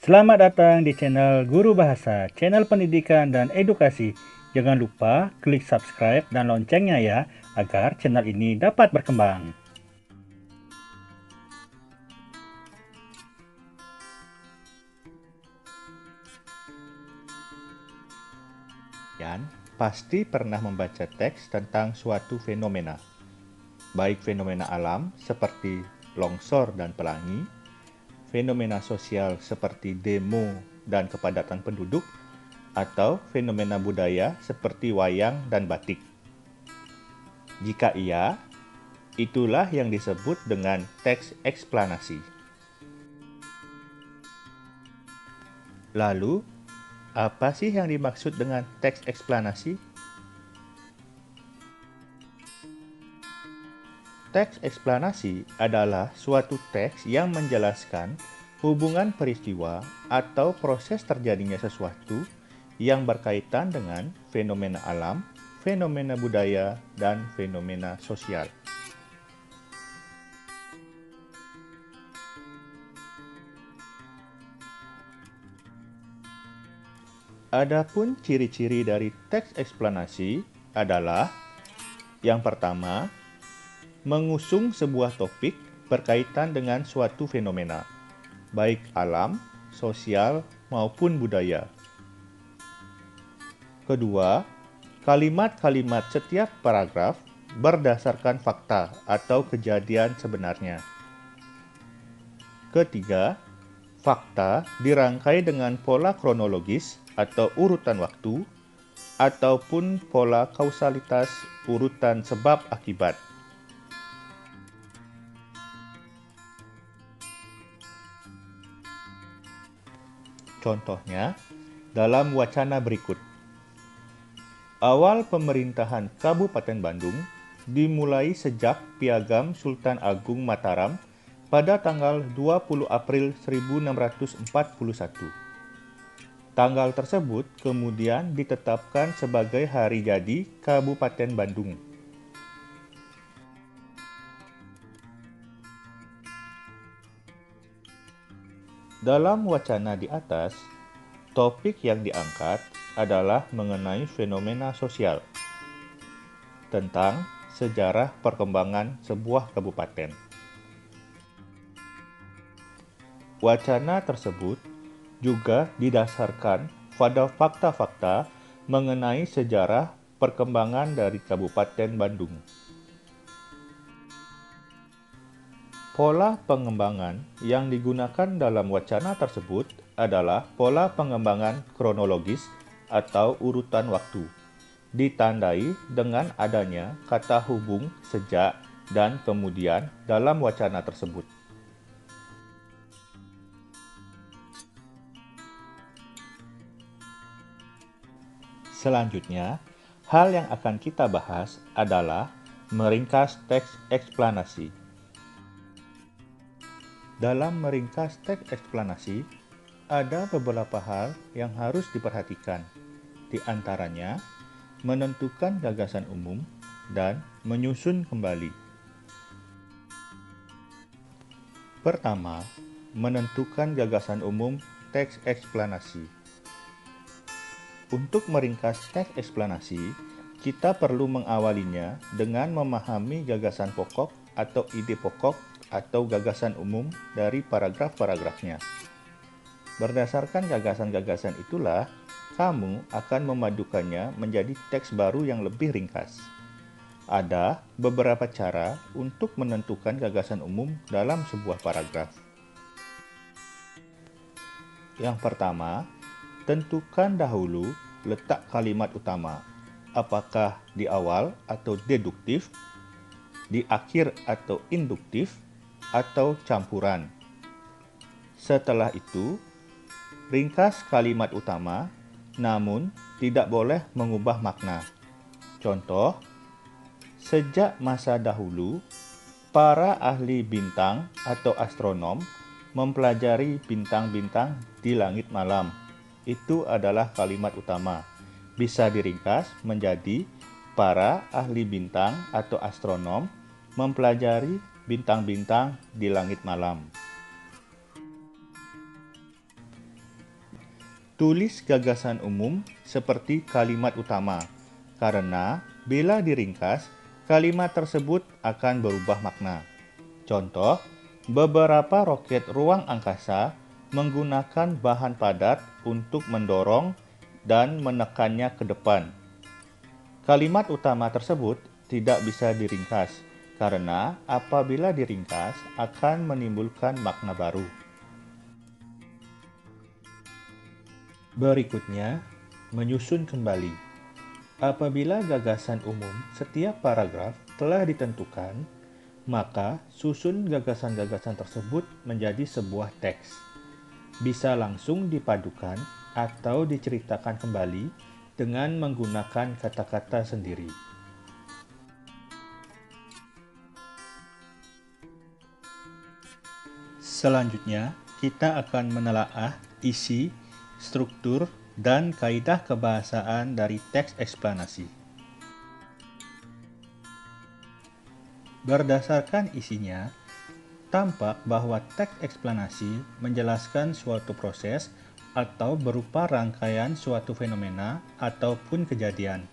Selamat datang di channel Guru Bahasa, channel pendidikan dan edukasi. Jangan lupa klik subscribe dan loncengnya ya, agar channel ini dapat berkembang. Kalian pasti pernah membaca teks tentang suatu fenomena, baik fenomena alam seperti longsor dan pelangi, fenomena sosial seperti demo dan kepadatan penduduk, atau fenomena budaya seperti wayang dan batik. Jika iya, itulah yang disebut dengan teks eksplanasi. Lalu, apa sih yang dimaksud dengan teks eksplanasi? Teks eksplanasi adalah suatu teks yang menjelaskan hubungan peristiwa atau proses terjadinya sesuatu yang berkaitan dengan fenomena alam, fenomena budaya, dan fenomena sosial. Adapun ciri-ciri dari teks eksplanasi adalah yang pertama, mengusung sebuah topik berkaitan dengan suatu fenomena, baik alam, sosial, maupun budaya. Kedua, kalimat-kalimat setiap paragraf berdasarkan fakta atau kejadian sebenarnya. Ketiga, fakta dirangkai dengan pola kronologis atau urutan waktu, ataupun pola kausalitas urutan sebab akibat. Contohnya, dalam wacana berikut. Awal pemerintahan Kabupaten Bandung dimulai sejak Piagam Sultan Agung Mataram pada tanggal 20 April 1641. Tanggal tersebut kemudian ditetapkan sebagai hari jadi Kabupaten Bandung. Dalam wacana di atas, topik yang diangkat adalah mengenai fenomena sosial, tentang sejarah perkembangan sebuah kabupaten. Wacana tersebut juga didasarkan pada fakta-fakta mengenai sejarah perkembangan dari Kabupaten Bandung. Pola pengembangan yang digunakan dalam wacana tersebut adalah pola pengembangan kronologis atau urutan waktu, ditandai dengan adanya kata hubung sejak dan kemudian dalam wacana tersebut. Selanjutnya, hal yang akan kita bahas adalah meringkas teks eksplanasi. Dalam meringkas teks eksplanasi, ada beberapa hal yang harus diperhatikan, di antaranya menentukan gagasan umum dan menyusun kembali. Pertama, menentukan gagasan umum teks eksplanasi. Untuk meringkas teks eksplanasi, kita perlu mengawalinya dengan memahami gagasan pokok atau ide pokok atau gagasan umum dari paragraf-paragrafnya. Berdasarkan gagasan-gagasan itulah, kamu akan memadukannya menjadi teks baru yang lebih ringkas. Ada beberapa cara untuk menentukan gagasan umum dalam sebuah paragraf. Yang pertama, tentukan dahulu letak kalimat utama, apakah di awal atau deduktif, di akhir atau induktif, atau campuran. Setelah itu, ringkas kalimat utama, namun tidak boleh mengubah makna. Contoh, sejak masa dahulu, para ahli bintang atau astronom mempelajari bintang-bintang di langit malam. Itu adalah kalimat utama. Bisa diringkas menjadi para ahli bintang atau astronom mempelajari bintang-bintang di langit malam. Tulis gagasan umum seperti kalimat utama, karena bila diringkas, kalimat tersebut akan berubah makna. Contoh, beberapa roket ruang angkasa menggunakan bahan padat untuk mendorong dan menekannya ke depan. Kalimat utama tersebut tidak bisa diringkas, karena apabila diringkas akan menimbulkan makna baru. Berikutnya, menyusun kembali. Apabila gagasan umum setiap paragraf telah ditentukan, maka susun gagasan-gagasan tersebut menjadi sebuah teks. Bisa langsung dipadukan atau diceritakan kembali dengan menggunakan kata-kata sendiri. Selanjutnya, kita akan menelaah isi, struktur, dan kaidah kebahasaan dari teks eksplanasi. Berdasarkan isinya, tampak bahwa teks eksplanasi menjelaskan suatu proses atau berupa rangkaian suatu fenomena ataupun kejadian,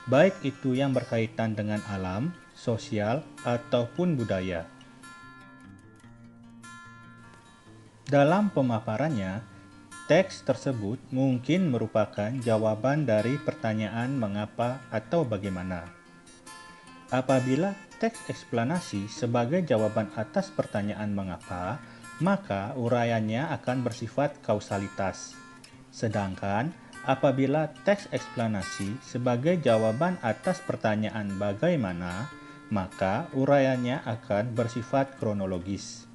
baik itu yang berkaitan dengan alam, sosial, ataupun budaya. Dalam pemaparannya, teks tersebut mungkin merupakan jawaban dari pertanyaan mengapa atau bagaimana. Apabila teks eksplanasi sebagai jawaban atas pertanyaan mengapa, maka uraiannya akan bersifat kausalitas. Sedangkan apabila teks eksplanasi sebagai jawaban atas pertanyaan bagaimana, maka uraiannya akan bersifat kronologis.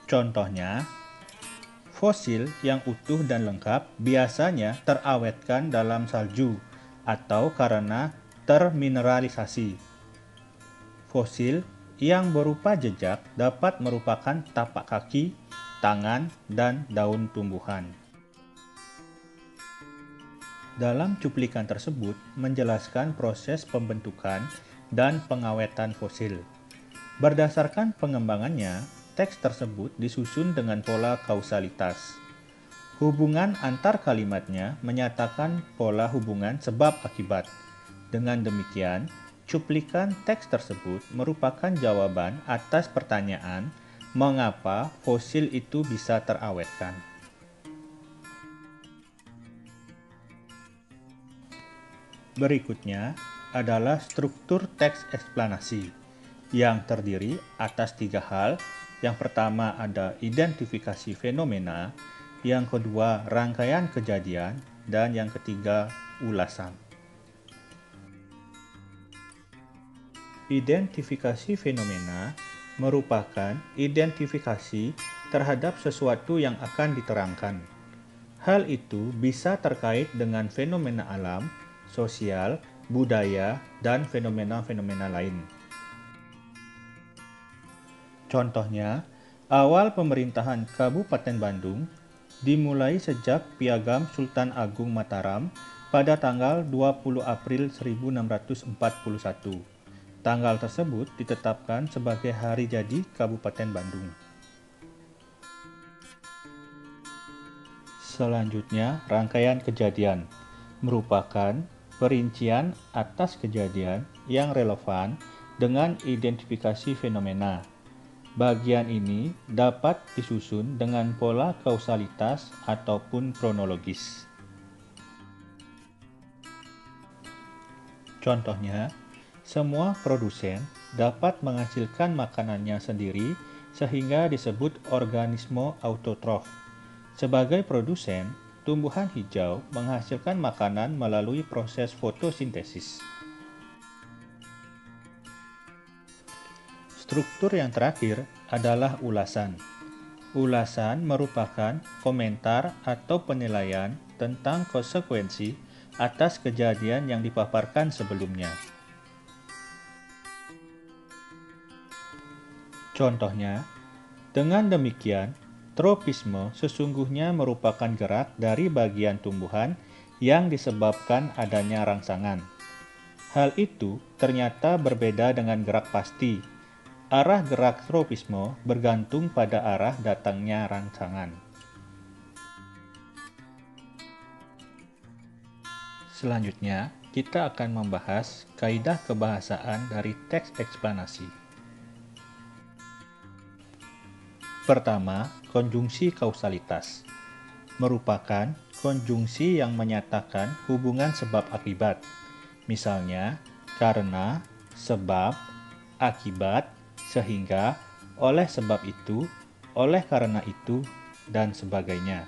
Contohnya, fosil yang utuh dan lengkap biasanya terawetkan dalam salju atau karena termineralisasi. Fosil yang berupa jejak dapat merupakan tapak kaki, tangan, dan daun tumbuhan. Dalam cuplikan tersebut menjelaskan proses pembentukan dan pengawetan fosil. Berdasarkan pengembangannya, teks tersebut disusun dengan pola kausalitas. Hubungan antar kalimatnya menyatakan pola hubungan sebab akibat. Dengan demikian, cuplikan teks tersebut merupakan jawaban atas pertanyaan mengapa fosil itu bisa terawetkan. Berikutnya adalah struktur teks eksplanasi yang terdiri atas 3 hal. Yang pertama ada identifikasi fenomena, yang kedua rangkaian kejadian, dan yang ketiga ulasan. Identifikasi fenomena merupakan identifikasi terhadap sesuatu yang akan diterangkan. Hal itu bisa terkait dengan fenomena alam, sosial, budaya, dan fenomena-fenomena lain. Contohnya, awal pemerintahan Kabupaten Bandung dimulai sejak Piagam Sultan Agung Mataram pada tanggal 20 April 1641. Tanggal tersebut ditetapkan sebagai hari jadi Kabupaten Bandung. Selanjutnya, rangkaian kejadian merupakan perincian atas kejadian yang relevan dengan identifikasi fenomena. Bagian ini dapat disusun dengan pola kausalitas ataupun kronologis. Contohnya, semua produsen dapat menghasilkan makanannya sendiri sehingga disebut organisme autotrof. Sebagai produsen, tumbuhan hijau menghasilkan makanan melalui proses fotosintesis. Struktur yang terakhir adalah ulasan. Ulasan merupakan komentar atau penilaian tentang konsekuensi atas kejadian yang dipaparkan sebelumnya. Contohnya, dengan demikian, tropisme sesungguhnya merupakan gerak dari bagian tumbuhan yang disebabkan adanya rangsangan. Hal itu ternyata berbeda dengan gerak pasti. Arah gerak tropisme bergantung pada arah datangnya rancangan. Selanjutnya, kita akan membahas kaidah kebahasaan dari teks eksplanasi. Pertama, konjungsi kausalitas merupakan konjungsi yang menyatakan hubungan sebab akibat. Misalnya, karena, sebab, akibat, sehingga, oleh sebab itu, oleh karena itu, dan sebagainya.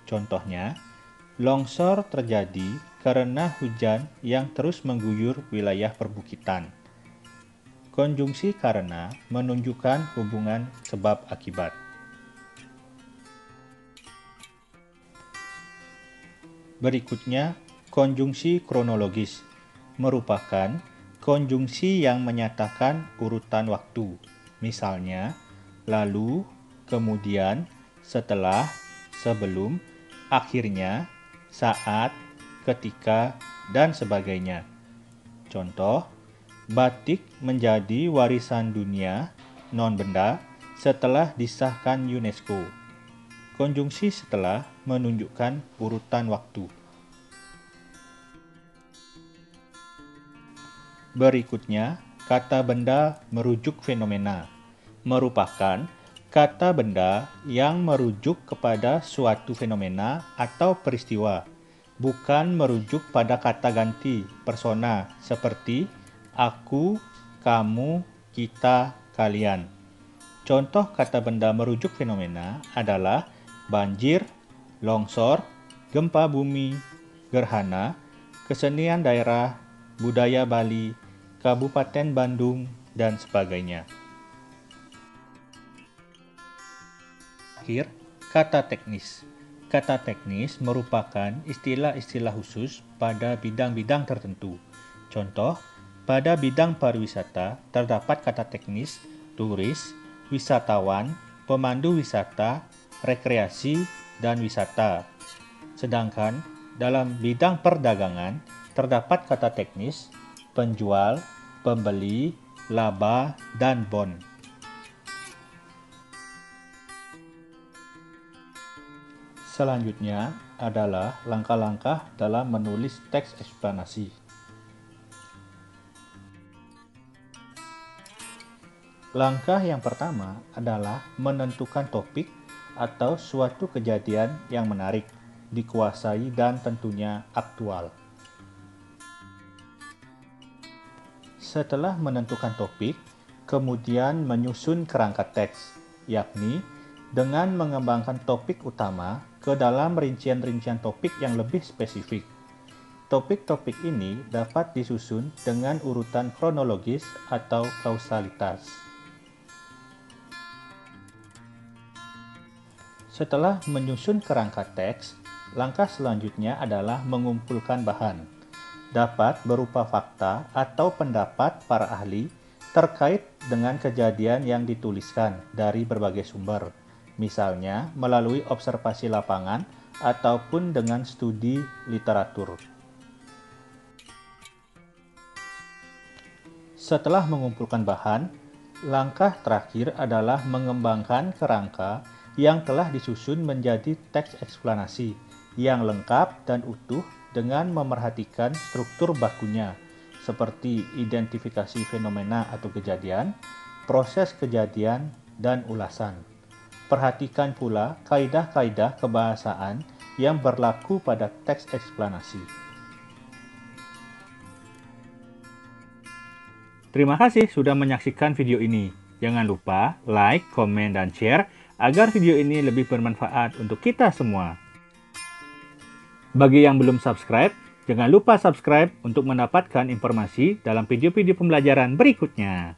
Contohnya, longsor terjadi karena hujan yang terus mengguyur wilayah perbukitan. Konjungsi karena menunjukkan hubungan sebab akibat. Berikutnya, konjungsi kronologis merupakan konjungsi yang menyatakan urutan waktu. Misalnya, lalu, kemudian, setelah, sebelum, akhirnya, saat, ketika, dan sebagainya. Contoh, batik menjadi warisan dunia non-benda setelah disahkan UNESCO. Konjungsi setelah menunjukkan urutan waktu. Berikutnya, kata benda merujuk fenomena merupakan kata benda yang merujuk kepada suatu fenomena atau peristiwa, bukan merujuk pada kata ganti persona seperti aku, kamu, kita, kalian. Contoh kata benda merujuk fenomena adalah banjir, longsor, gempa bumi, gerhana, kesenian daerah, budaya Bali, Kabupaten Bandung, dan sebagainya. Akhir, kata teknis. Kata teknis merupakan istilah-istilah khusus pada bidang-bidang tertentu. Contoh, pada bidang pariwisata terdapat kata teknis turis, wisatawan, pemandu wisata, rekreasi, dan wisata. Sedangkan dalam bidang perdagangan terdapat kata teknis penjual, pembeli, laba, dan bon. Selanjutnya adalah langkah-langkah dalam menulis teks eksplanasi. Langkah yang pertama adalah menentukan topik atau suatu kejadian yang menarik, dikuasai, dan tentunya aktual. Setelah menentukan topik, kemudian menyusun kerangka teks, yakni dengan mengembangkan topik utama ke dalam rincian-rincian topik yang lebih spesifik. Topik-topik ini dapat disusun dengan urutan kronologis atau kausalitas. Setelah menyusun kerangka teks, langkah selanjutnya adalah mengumpulkan bahan. Dapat berupa fakta atau pendapat para ahli terkait dengan kejadian yang dituliskan dari berbagai sumber, misalnya melalui observasi lapangan ataupun dengan studi literatur. Setelah mengumpulkan bahan, langkah terakhir adalah mengembangkan kerangka yang telah disusun menjadi teks eksplanasi yang lengkap dan utuh dengan memerhatikan struktur bakunya, seperti identifikasi fenomena atau kejadian, proses kejadian, dan ulasan. Perhatikan pula kaidah-kaidah kebahasaan yang berlaku pada teks eksplanasi. Terima kasih sudah menyaksikan video ini. Jangan lupa like, komen, dan share agar video ini lebih bermanfaat untuk kita semua. Bagi yang belum subscribe, jangan lupa subscribe untuk mendapatkan informasi dalam video-video pembelajaran berikutnya.